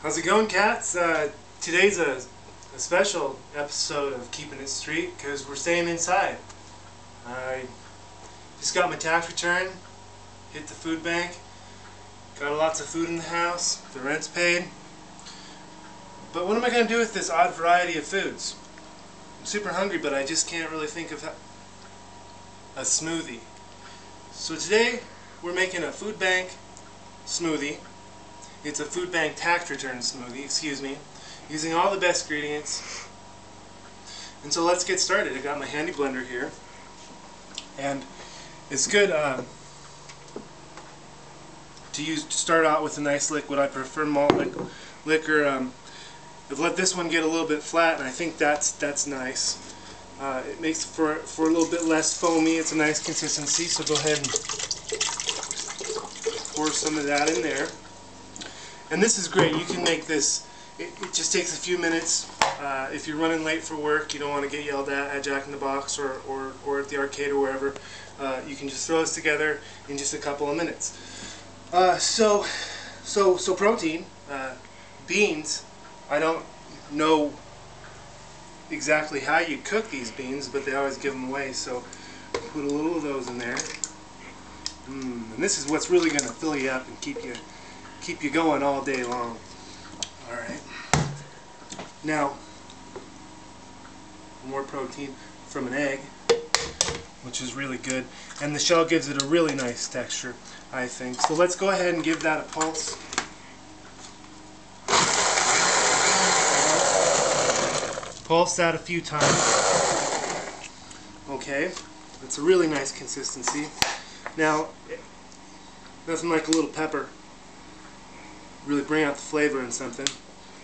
How's it going, cats? Today's a special episode of Keeping It Street because we're staying inside. I just got my tax return, hit the food bank, got lots of food in the house, the rent's paid. But what am I going to do with this odd variety of foods? I'm super hungry, but I just can't really think of a smoothie. So today we're making a food bank smoothie. It's a Foodbank tax return smoothie, excuse me, using all the best ingredients. And so let's get started. I got my handy blender here, and it's good to start out with a nice liquid. I prefer malt liquor. I've let this one get a little bit flat, and I think that's nice. It makes for a little bit less foamy. It's a nice consistency, so go ahead and pour some of that in there. And this is great. You can make this, it just takes a few minutes. If you're running late for work, you don't want to get yelled at Jack in the Box or at the arcade or wherever, you can just throw this together in just a couple of minutes. So protein, beans. I don't know exactly how you cook these beans, but they always give them away, so put a little of those in there. And this is what's really going to fill you up and keep you going all day long. Alright. Now, more protein from an egg, which is really good. And the shell gives it a really nice texture, I think. So let's go ahead and give that a pulse. Pulse that a few times. Okay. It's a really nice consistency. Now, nothing like a little pepper. Really bring out the flavor in something.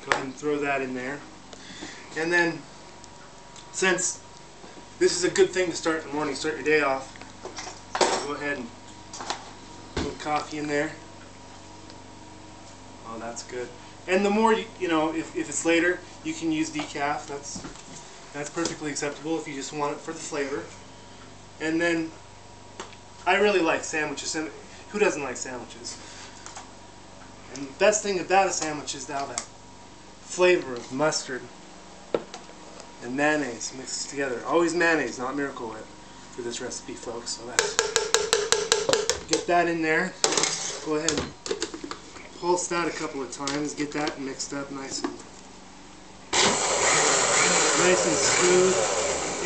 Go ahead and throw that in there. And then, since this is a good thing to start in the morning, start your day off, go ahead and put coffee in there. Oh, that's good. And the more, you know, if it's later, you can use decaf. That's perfectly acceptable if you just want it for the flavor. And then, I really like sandwiches. Who doesn't like sandwiches? And the best thing about a sandwich is now that flavor of mustard and mayonnaise mixed together. Always mayonnaise, not Miracle Whip, for this recipe, folks. So get that in there. Go ahead and pulse that a couple of times. Get that mixed up nice and smooth.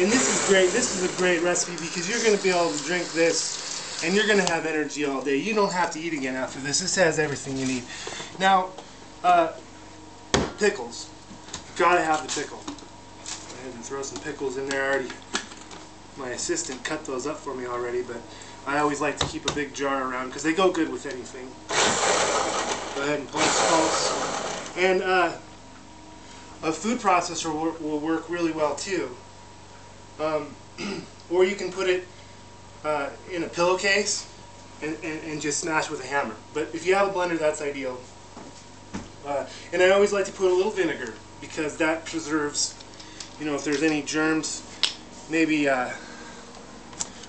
And this is great. This is a great recipe because you're going to be able to drink this and you're going to have energy all day. You don't have to eat again after this. This has everything you need. Now, pickles. You've got to have the pickle. Go ahead and throw some pickles in there. My assistant cut those up for me already, but I always like to keep a big jar around because they go good with anything. Go ahead and pulse. And a food processor will work really well too. Or you can put it in a pillowcase and just smash with a hammer. But if you have a blender, that's ideal. And I always like to put a little vinegar because that preserves, you know, if there's any germs, maybe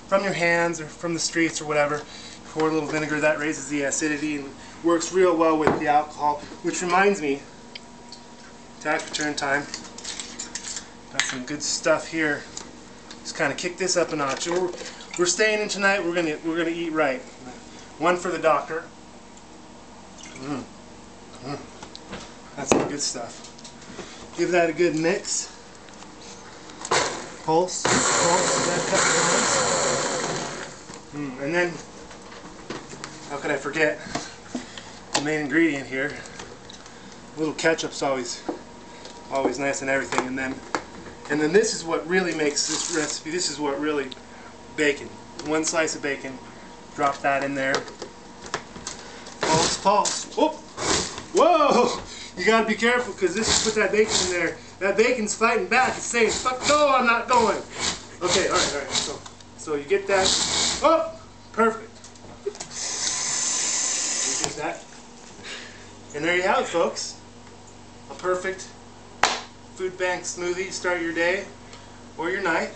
from your hands or from the streets or whatever. Pour a little vinegar, that raises the acidity and works real well with the alcohol. Which reminds me, tax return time. Got some good stuff here. Just kind of kick this up a notch. We're staying in tonight. We're gonna eat right. One for the doctor. That's some good stuff. Give that a good mix. Pulse that a couple times. And then, how could I forget the main ingredient here? A little ketchup's always nice and everything. And then this is what really makes this recipe. This is what really. Bacon. One slice of bacon. Drop that in there. Pulse. Oh! Whoa! You gotta be careful because this put that bacon in there. That bacon's fighting back. It's saying, "Fuck no, I'm not going." Okay, alright. So you get that. Oh! Perfect. You get that. And there you have it, folks. A perfect food bank smoothie to start your day or your night.